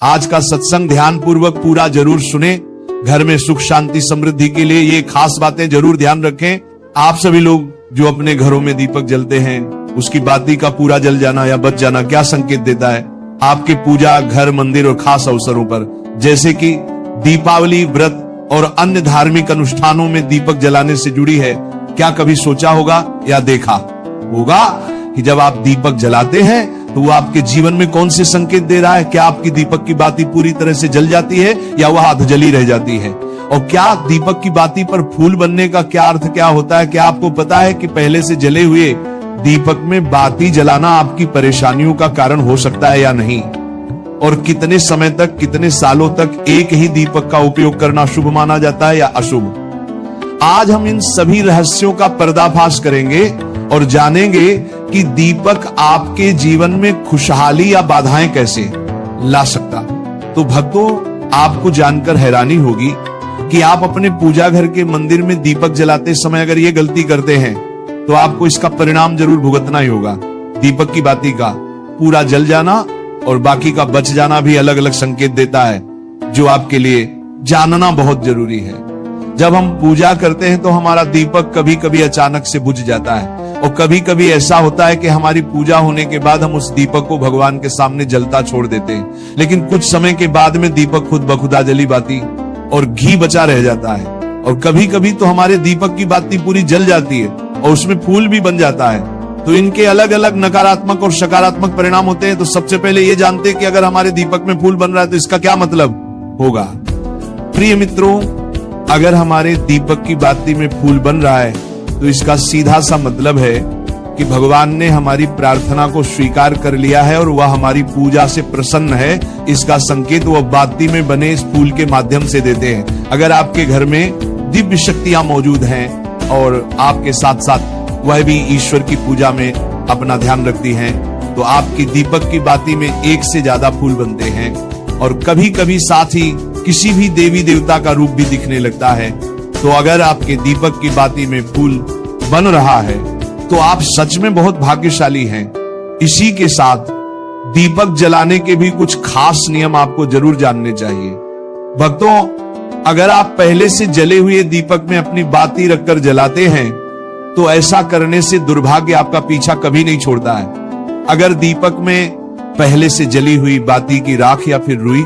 आज का सत्संग ध्यान पूर्वक पूरा जरूर सुने। घर में सुख शांति समृद्धि के लिए ये खास बातें जरूर ध्यान रखें। आप सभी लोग जो अपने घरों में दीपक जलते हैं, उसकी बाती का पूरा जल जाना या बच जाना क्या संकेत देता है? आपके पूजा, घर, मंदिर और खास अवसरों पर जैसे कि दीपावली, व्रत और अन्य धार्मिक अनुष्ठानों में दीपक जलाने से जुड़ी है। क्या कभी सोचा होगा या देखा होगा कि जब आप दीपक जलाते हैं तो वो आपके जीवन में कौन से संकेत दे रहा है? क्या आपकी दीपक की बाती पूरी तरह से जल जाती है या वह अधजली रह जाती है? और क्या दीपक की बाती पर फूल बनने का क्या अर्थ क्या होता है? क्या आपको पता है कि पहले से जले हुए दीपक में बाती जलाना आपकी परेशानियों का कारण हो सकता है या नहीं? और कितने समय तक, कितने सालों तक एक ही दीपक का उपयोग करना शुभ माना जाता है या अशुभ? आज हम इन सभी रहस्यों का पर्दाफाश करेंगे और जानेंगे कि दीपक आपके जीवन में खुशहाली या बाधाएं कैसे ला सकता। तो भक्तों, आपको जानकर हैरानी होगी कि आप अपने पूजा घर के मंदिर में दीपक जलाते समय अगर ये गलती करते हैं तो आपको इसका परिणाम जरूर भुगतना ही होगा। दीपक की बाती का पूरा जल जाना और बाकी का बच जाना भी अलग अलग संकेत देता है, जो आपके लिए जानना बहुत जरूरी है। जब हम पूजा करते हैं तो हमारा दीपक कभी कभी अचानक से बुझ जाता है और कभी कभी ऐसा होता है कि हमारी पूजा होने के बाद हम उस दीपक को भगवान के सामने जलता छोड़ देते हैं, लेकिन कुछ समय के बाद में दीपक खुद बखुदा जली बाती और घी बचा रह जाता है। और कभी कभी तो हमारे दीपक की बाती पूरी जल जाती है और उसमें फूल भी बन जाता है। तो इनके अलग अलग नकारात्मक और सकारात्मक परिणाम होते हैं। तो सबसे पहले ये जानते हैं कि अगर हमारे दीपक में फूल बन रहा है तो इसका क्या मतलब होगा। प्रिय मित्रों, अगर हमारे दीपक की बाती में फूल बन रहा है तो इसका सीधा सा मतलब है कि भगवान ने हमारी प्रार्थना को स्वीकार कर लिया है और वह हमारी पूजा से प्रसन्न है। इसका संकेत वह बाती में बने इस फूल के माध्यम से देते हैं। अगर आपके घर में दिव्य शक्तियां मौजूद हैं और आपके साथ साथ वह भी ईश्वर की पूजा में अपना ध्यान रखती हैं, तो आपकी दीपक की बाती में एक से ज्यादा फूल बनते हैं और कभी कभी साथ ही किसी भी देवी देवता का रूप भी दिखने लगता है। तो अगर आपके दीपक की बाती में फूल बन रहा है तो आप सच में बहुत भाग्यशाली हैं। इसी के साथ दीपक जलाने के भी कुछ खास नियम आपको जरूर जानने चाहिए। भक्तों, अगर आप पहले से जले हुए दीपक में अपनी बाती रखकर जलाते हैं तो ऐसा करने से दुर्भाग्य आपका पीछा कभी नहीं छोड़ता है। अगर दीपक में पहले से जली हुई बाती की राख या फिर रुई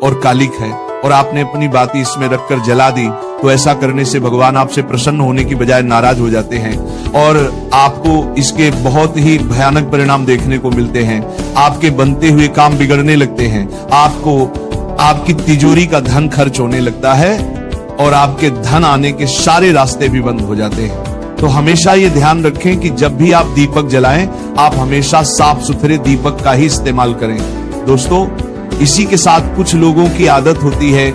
और कालिक है और आपने अपनी बाती इसमें रखकर जला दी तो ऐसा करने से भगवान आपसे प्रसन्न होने की बजाय नाराज हो जाते हैं और आपको इसके बहुत ही भयानक परिणाम देखने को मिलते हैं। आपके बनते हुए काम बिगड़ने लगते हैं, आपको आपकी तिजोरी का धन खर्च होने लगता है और आपके धन आने के सारे रास्ते भी बंद हो जाते हैं। तो हमेशा ये ध्यान रखें कि जब भी आप दीपक जलाएं, आप हमेशा साफ सुथरे दीपक का ही इस्तेमाल करें। दोस्तों, इसी के साथ कुछ लोगों की आदत होती है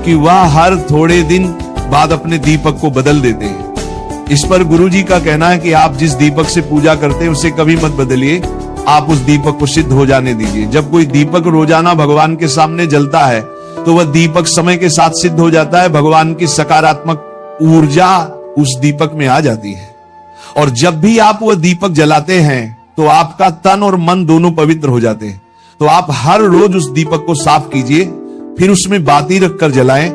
कि वह हर थोड़े दिन बाद अपने दीपक को बदल देते हैं। इस पर गुरुजी का कहना है कि आप जिस दीपक से पूजा करते हैं उसे कभी मत बदलिए, आप उस दीपक को सिद्ध हो जाने दीजिए। जब कोई दीपक रोजाना भगवान के सामने जलता है तो वह दीपक समय के साथ सिद्ध हो जाता है। भगवान की सकारात्मक ऊर्जा उस दीपक में आ जाती है और जब भी आप वह दीपक जलाते हैं तो आपका तन और मन दोनों पवित्र हो जाते हैं। तो आप हर रोज उस दीपक को साफ कीजिए, फिर उसमें बाती रखकर जलाएं।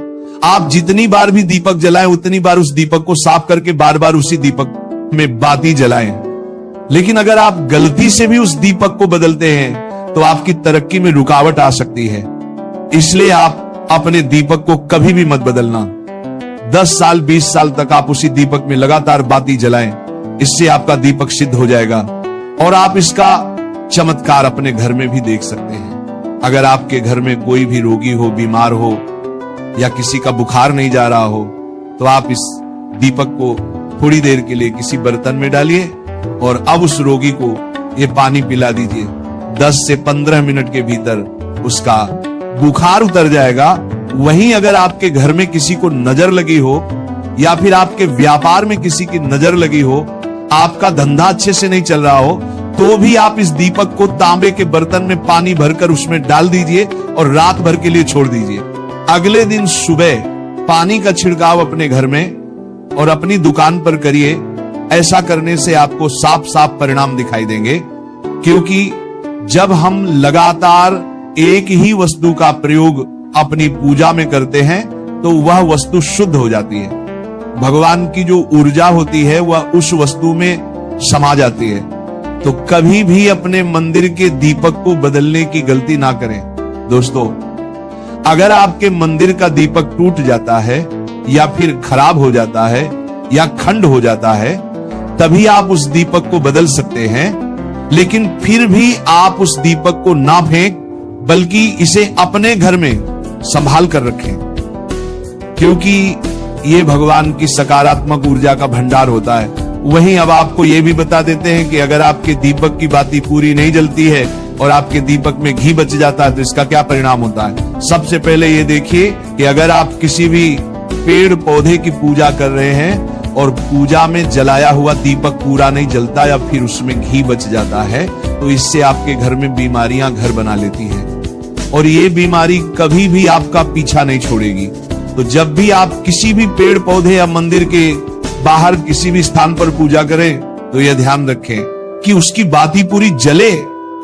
आप जितनी बार भी दीपक जलाएं उतनी बार उस दीपक को साफ करके बार बार उसी दीपक में बाती जलाएं। लेकिन अगर आप गलती से भी उस दीपक को बदलते हैं तो आपकी तरक्की में रुकावट आ सकती है। इसलिए आप अपने दीपक को कभी भी मत बदलना। 10 साल 20 साल तक आप उसी दीपक में लगातार बाती जलाएं, इससे आपका दीपक सिद्ध हो जाएगा और आप इसका चमत्कार अपने घर में भी देख सकते हैं। अगर आपके घर में कोई भी रोगी हो, बीमार हो या किसी का बुखार नहीं जा रहा हो तो आप इस दीपक को थोड़ी देर के लिए किसी बर्तन में डालिए और अब उस रोगी को ये पानी पिला दीजिए। 10 से 15 मिनट के भीतर उसका बुखार उतर जाएगा। वहीं अगर आपके घर में किसी को नजर लगी हो या फिर आपके व्यापार में किसी की नजर लगी हो, आपका धंधा अच्छे से नहीं चल रहा हो, तो भी आप इस दीपक को तांबे के बर्तन में पानी भरकर उसमें डाल दीजिए और रात भर के लिए छोड़ दीजिए। अगले दिन सुबह पानी का छिड़काव अपने घर में और अपनी दुकान पर करिए। ऐसा करने से आपको साफ साफ परिणाम दिखाई देंगे, क्योंकि जब हम लगातार एक ही वस्तु का प्रयोग अपनी पूजा में करते हैं तो वह वस्तु शुद्ध हो जाती है। भगवान की जो ऊर्जा होती है वह उस वस्तु में समा जाती है। तो कभी भी अपने मंदिर के दीपक को बदलने की गलती ना करें। दोस्तों, अगर आपके मंदिर का दीपक टूट जाता है या फिर खराब हो जाता है या खंड हो जाता है, तभी आप उस दीपक को बदल सकते हैं। लेकिन फिर भी आप उस दीपक को ना फेंक, बल्कि इसे अपने घर में संभाल कर रखें, क्योंकि ये भगवान की सकारात्मक ऊर्जा का भंडार होता है। वहीं अब आपको ये भी बता देते हैं कि अगर आपके दीपक की बाती पूरी नहीं जलती है और आपके दीपक में घी बच जाता है तो इसका क्या परिणाम होता है। सबसे पहले ये देखिए कि अगर आप किसी भी पेड़ पौधे की पूजा कर रहे हैं और पूजा में जलाया हुआ दीपक पूरा नहीं जलता या फिर उसमें घी बच जाता है, तो इससे आपके घर में बीमारियां घर बना लेती हैं और ये बीमारी कभी भी आपका पीछा नहीं छोड़ेगी। तो जब भी आप किसी भी पेड़ पौधे या मंदिर के बाहर किसी भी स्थान पर पूजा करें तो यह ध्यान रखें कि उसकी बाती पूरी जले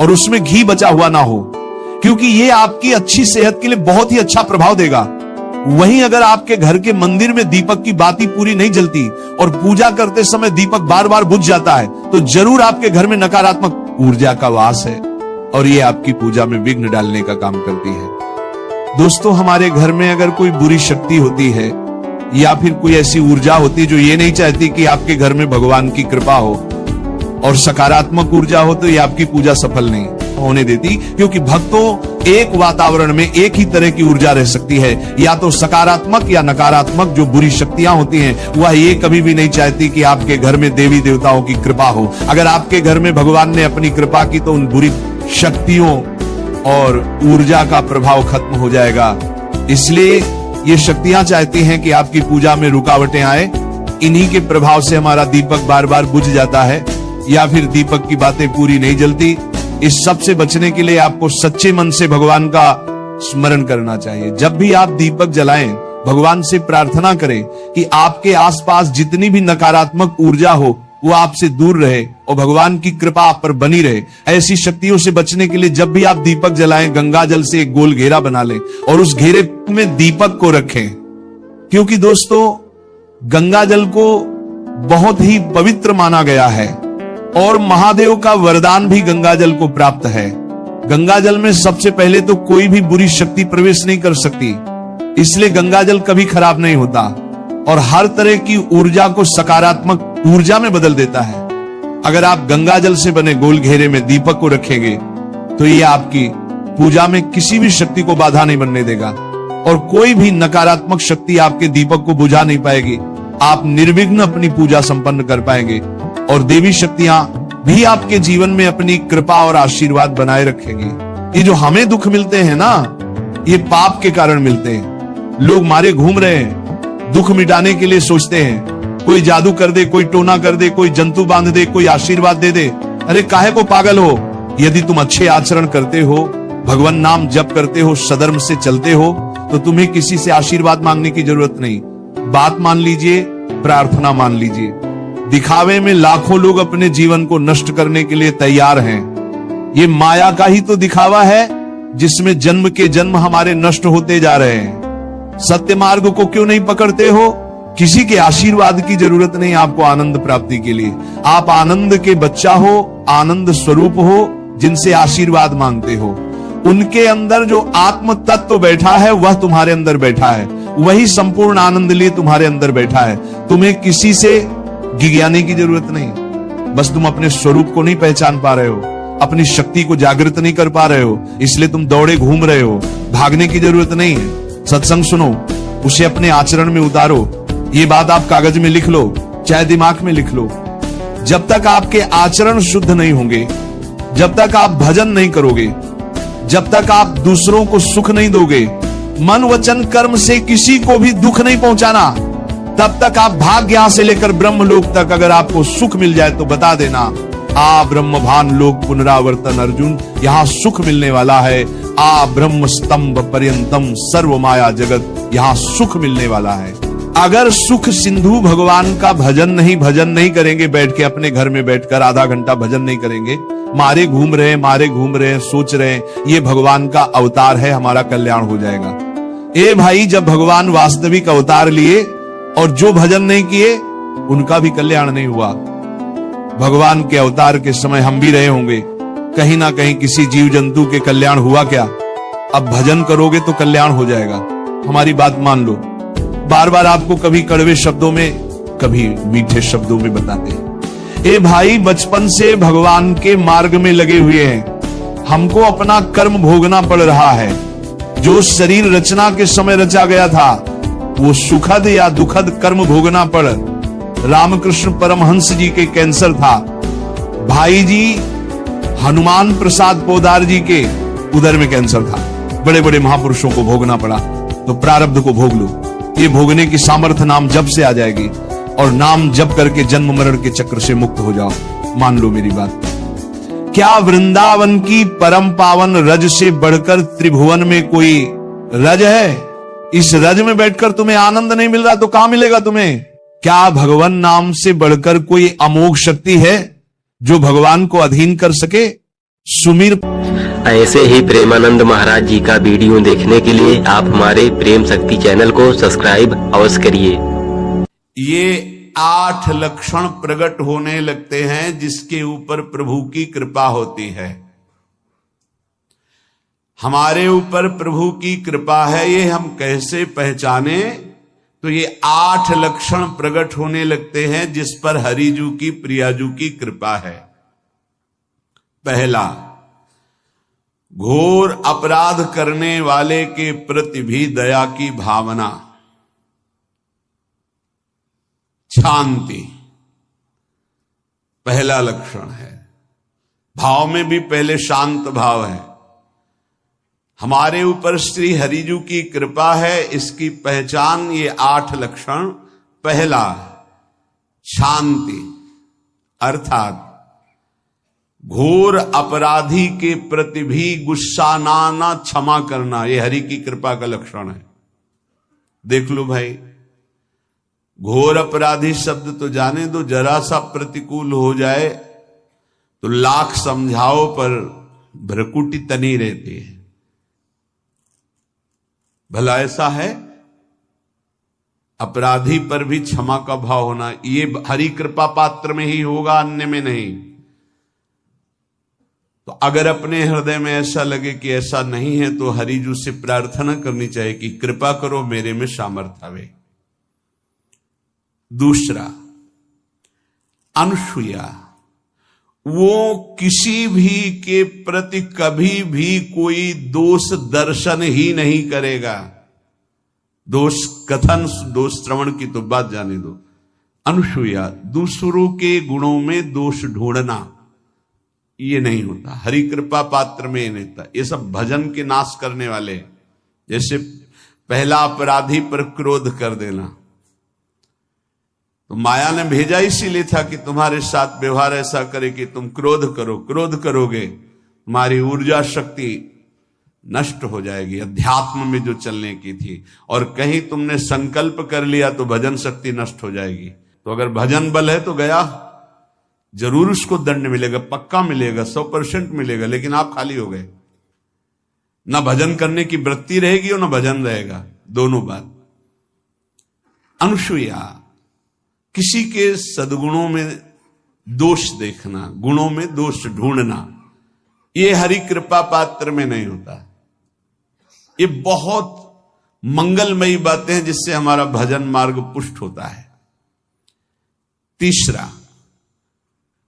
और उसमें घी बचा हुआ ना हो, क्योंकि ये आपकी अच्छी सेहत के लिए बहुत ही अच्छा प्रभाव देगा। वहीं अगर आपके घर के मंदिर में दीपक की बाती पूरी नहीं जलती और पूजा करते समय दीपक बार बार बुझ जाता है, तो जरूर आपके घर में नकारात्मक ऊर्जा का वास है और ये आपकी पूजा में विघ्न डालने का काम करती है। दोस्तों, हमारे घर में अगर कोई बुरी शक्ति होती है या फिर कोई ऐसी ऊर्जा होती है जो ये नहीं चाहती कि आपके घर में भगवान की कृपा हो और सकारात्मक ऊर्जा हो, तो ये आपकी पूजा सफल नहीं होने देती, क्योंकि भक्तों एक वातावरण में एक ही तरह की ऊर्जा रह सकती है, या तो सकारात्मक या नकारात्मक। जो बुरी शक्तियां होती हैं वह ये कभी भी नहीं चाहती कि आपके घर में देवी देवताओं की कृपा हो। अगर आपके घर में भगवान ने अपनी कृपा की तो उन बुरी शक्तियों और ऊर्जा का प्रभाव खत्म हो जाएगा। इसलिए ये शक्तियां चाहती हैं कि आपकी पूजा में रुकावटें आए। इन्हीं के प्रभाव से हमारा दीपक बार बार बुझ जाता है या फिर दीपक की बातें पूरी नहीं जलती। इस सब से बचने के लिए आपको सच्चे मन से भगवान का स्मरण करना चाहिए। जब भी आप दीपक जलाएं, भगवान से प्रार्थना करें कि आपके आसपास जितनी भी नकारात्मक ऊर्जा हो वो आपसे दूर रहे और भगवान की कृपा आप पर बनी रहे। ऐसी शक्तियों से बचने के लिए जब भी आप दीपक जलाएं, गंगा जल से एक गोल घेरा बना लें और उस घेरे में दीपक को रखें, क्योंकि दोस्तों गंगा जल को बहुत ही पवित्र माना गया है और महादेव का वरदान भी गंगा जल को प्राप्त है। गंगा जल में सबसे पहले तो कोई भी बुरी शक्ति प्रवेश नहीं कर सकती, इसलिए गंगा जल कभी खराब नहीं होता और हर तरह की ऊर्जा को सकारात्मक ऊर्जा में बदल देता है। अगर आप गंगा जल से बने गोल घेरे में दीपक को रखेंगे तो ये आपकी पूजा में किसी भी शक्ति को बाधा नहीं बनने देगा और कोई भी नकारात्मक शक्ति आपके दीपक को बुझा नहीं पाएगी। आप निर्विघ्न अपनी पूजा संपन्न कर पाएंगे और देवी शक्तियां भी आपके जीवन में अपनी कृपा और आशीर्वाद बनाए रखेंगी। ये जो हमें दुख मिलते हैं ना, ये पाप के कारण मिलते हैं। लोग मारे घूम रहे हैं, दुख मिटाने के लिए सोचते हैं कोई जादू कर दे, कोई टोना कर दे, कोई जंतु बांध दे, कोई आशीर्वाद दे दे। अरे काहे को पागल हो? यदि तुम अच्छे आचरण करते हो, भगवान नाम जप करते हो, सधर्म से चलते हो, तो तुम्हें किसी से आशीर्वाद मांगने की जरूरत नहीं। बात मान लीजिए, प्रार्थना मान लीजिए। दिखावे में लाखों लोग अपने जीवन को नष्ट करने के लिए तैयार हैं। ये माया का ही तो दिखावा है जिसमें जन्म के जन्म हमारे नष्ट होते जा रहे हैं। सत्य मार्ग को क्यों नहीं पकड़ते हो? किसी के आशीर्वाद की जरूरत नहीं आपको आनंद प्राप्ति के लिए। आप आनंद के बच्चा हो, आनंद स्वरूप हो, जिनसे आशीर्वाद मांगते हो। उनके अंदर जो आत्म तत्व बैठा है वह तुम्हारे अंदर बैठा है, वही संपूर्ण आनंद लिए तुम्हारे अंदर बैठा है। तुम्हें किसी से गिज्ञाने की जरूरत नहीं। बस तुम अपने स्वरूप को नहीं पहचान पा रहे हो, अपनी शक्ति को जागृत नहीं कर पा रहे हो, इसलिए तुम दौड़े घूम रहे हो। भागने की जरूरत नहीं है। सत्संग सुनो, उसे अपने आचरण में उतारो। ये बात आप कागज में लिख लो, चाहे दिमाग में लिख लो। जब तक आपके आचरण शुद्ध नहीं होंगे, जब तक आप भजन नहीं करोगे, जब तक आप दूसरों को सुख नहीं दोगे, मन वचन कर्म से किसी को भी दुख नहीं पहुंचाना, तब तक आप भाग्य यहां से लेकर ब्रह्मलोक तक अगर आपको सुख मिल जाए तो बता देना, आ ब्रह्मभान लोक पुनरावर्तन अर्जुन, यहां सुख मिलने वाला है। आ ब्रह्म स्तंभ पर्यंतम सर्व माया जगत, यहां सुख मिलने वाला है। अगर सुख सिंधु भगवान का भजन नहीं करेंगे, बैठ के अपने घर में बैठकर आधा घंटा भजन नहीं करेंगे, मारे घूम रहे हैं, सोच रहे हैं ये भगवान का अवतार है, हमारा कल्याण हो जाएगा। ए भाई, जब भगवान वास्तविक अवतार लिए और जो भजन नहीं किए उनका भी कल्याण नहीं हुआ। भगवान के अवतार के समय हम भी रहे होंगे, कहीं ना कहीं किसी जीव जंतु के कल्याण हुआ क्या? अब भजन करोगे तो कल्याण हो जाएगा, हमारी बात मान लो। बार बार आपको कभी कड़वे शब्दों में, कभी मीठे शब्दों में बताते हैं। ए भाई, बचपन से भगवान के मार्ग में लगे हुए हैं, हमको अपना कर्म भोगना पड़ रहा है। जो शरीर रचना के समय रचा गया था वो सुखद या दुखद कर्म भोगना पड़। रामकृष्ण परमहंस जी के कैंसर था, भाई जी हनुमान प्रसाद पोदार जी के उदर में कैंसर था। बड़े बड़े महापुरुषों को भोगना पड़ा, तो प्रारब्ध को भोग लो। ये भोगने की सामर्थ्य नाम जप से आ जाएगी, और नाम जप करके जन्म मरण के चक्र से मुक्त हो जाओ। मान लो मेरी बात। क्या वृंदावन की परम पावन रज से बढ़कर त्रिभुवन में कोई रज है? इस रज में बैठकर तुम्हें आनंद नहीं मिल रहा तो कहां मिलेगा तुम्हें? क्या भगवान नाम से बढ़कर कोई अमोघ शक्ति है जो भगवान को अधीन कर सके? सुमीर। ऐसे ही प्रेमानंद महाराज जी का वीडियो देखने के लिए आप हमारे प्रेम शक्ति चैनल को सब्सक्राइब अवश्य करिए। ये 8 लक्षण प्रकट होने लगते हैं जिसके ऊपर प्रभु की कृपा होती है। हमारे ऊपर प्रभु की कृपा है, ये हम कैसे पहचाने? तो ये 8 लक्षण प्रकट होने लगते हैं जिस पर हरिजू की, प्रियाजू की कृपा है। पहला, घोर अपराध करने वाले के प्रति भी दया की भावना, शांति पहला लक्षण है। भाव में भी पहले शांत भाव है। हमारे ऊपर श्री हरिजू की कृपा है, इसकी पहचान ये 8 लक्षण। पहला, शांति, अर्थात घोर अपराधी के प्रति भी गुस्सा ना क्षमा करना, ये हरि की कृपा का लक्षण है। देख लो भाई, घोर अपराधी शब्द तो जाने दो, जरा सा प्रतिकूल हो जाए तो लाख समझाओ पर भ्रकुटी तनी रहती है। भला ऐसा है? अपराधी पर भी क्षमा का भाव होना, ये हरि कृपा पात्र में ही होगा, अन्य में नहीं। तो अगर अपने हृदय में ऐसा लगे कि ऐसा नहीं है तो हरिजू से प्रार्थना करनी चाहिए कि कृपा करो, मेरे में सामर्थ्य आवे। दूसरा, अनुसूया, वो किसी भी के प्रति कभी भी कोई दोष दर्शन ही नहीं करेगा। दोष कथन, दोष श्रवण की तो बात जाने दो। अनुसूया, दूसरों के गुणों में दोष ढूंढना, ये नहीं होता। हरि कृपा पात्र में ये नहीं होता। ये सब भजन के नाश करने वाले। जैसे पहला अपराधी पर क्रोध कर देना, तो माया ने भेजा इसीलिए था कि तुम्हारे साथ व्यवहार ऐसा करे कि तुम क्रोध करो। क्रोध करोगे तुम्हारी ऊर्जा शक्ति नष्ट हो जाएगी, अध्यात्म में जो चलने की थी। और कहीं तुमने संकल्प कर लिया तो भजन शक्ति नष्ट हो जाएगी। तो अगर भजन बल है तो गया, जरूर उसको दंड मिलेगा, पक्का मिलेगा, 100% मिलेगा, लेकिन आप खाली हो गए। ना भजन करने की वृत्ति रहेगी और ना भजन रहेगा, दोनों बात। अनुसूया, किसी के सद्गुणों में दोष देखना, गुणों में दोष ढूंढना, ये हरि कृपा पात्र में नहीं होता। ये बहुत मंगलमयी बातें हैं जिससे हमारा भजन मार्ग पुष्ट होता है। तीसरा,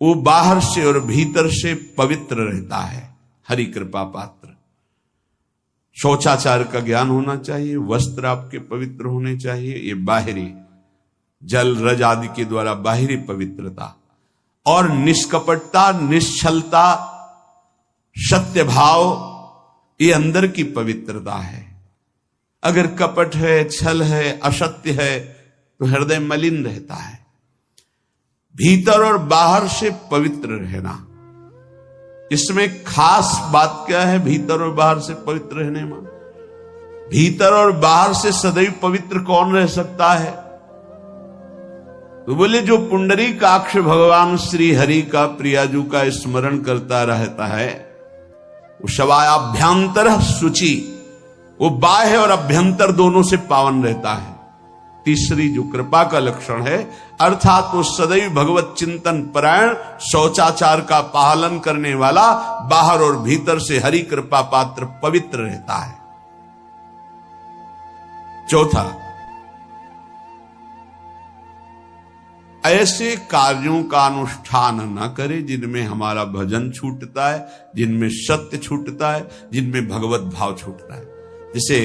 वो बाहर से और भीतर से पवित्र रहता है, हरि कृपा पात्र। शौचाचार का ज्ञान होना चाहिए, वस्त्र आपके पवित्र होने चाहिए, ये बाहरी जल रज आदि के द्वारा बाहरी पवित्रता। और निष्कपटता, निश्चलता, सत्य भाव, ये अंदर की पवित्रता है। अगर कपट है, छल है, असत्य है तो हृदय मलिन रहता है। भीतर और बाहर से पवित्र रहना, इसमें खास बात क्या है? भीतर और बाहर से पवित्र रहने में, भीतर और बाहर से सदैव पवित्र कौन रह सकता है? तो बोले जो पुंडरीकाक्ष भगवान श्री हरि का प्रियाजू का स्मरण करता रहता है वो शवायाभ्यंतर शुचि, वो बाह्य और अभ्यंतर दोनों से पावन रहता है। तीसरी जो कृपा का लक्षण है अर्थात वो सदैव भगवत चिंतन परायण, शौचाचार का पालन करने वाला, बाहर और भीतर से हरि कृपा पात्र पवित्र रहता है। चौथा, ऐसे कार्यों का अनुष्ठान न करे जिनमें हमारा भजन छूटता है, जिनमें सत्य छूटता है, जिनमें भगवत भाव छूटता है। जैसे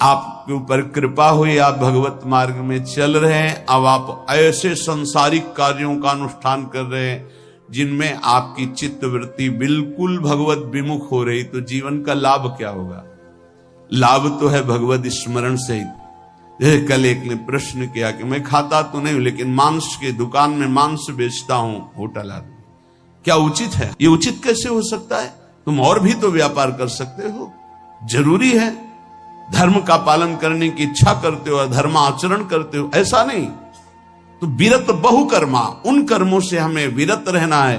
आपके ऊपर कृपा हुई, आप भगवत मार्ग में चल रहे हैं, अब आप ऐसे संसारिक कार्यों का अनुष्ठान कर रहे हैं जिनमें आपकी चित्त वृत्ति बिल्कुल भगवत विमुख हो रही, तो जीवन का लाभ क्या होगा? लाभ तो है भगवत स्मरण से। कल एक ने प्रश्न किया कि मैं खाता तो नहीं लेकिन मांस के दुकान में मांस बेचता हूं, होटल आदमी, क्या उचित है? ये उचित कैसे हो सकता है? तुम और भी तो व्यापार कर सकते हो। जरूरी है धर्म का पालन करने की इच्छा करते हो, धर्माचरण करते हो, ऐसा नहीं। तो विरत बहुकर्मा, उन कर्मों से हमें विरत रहना है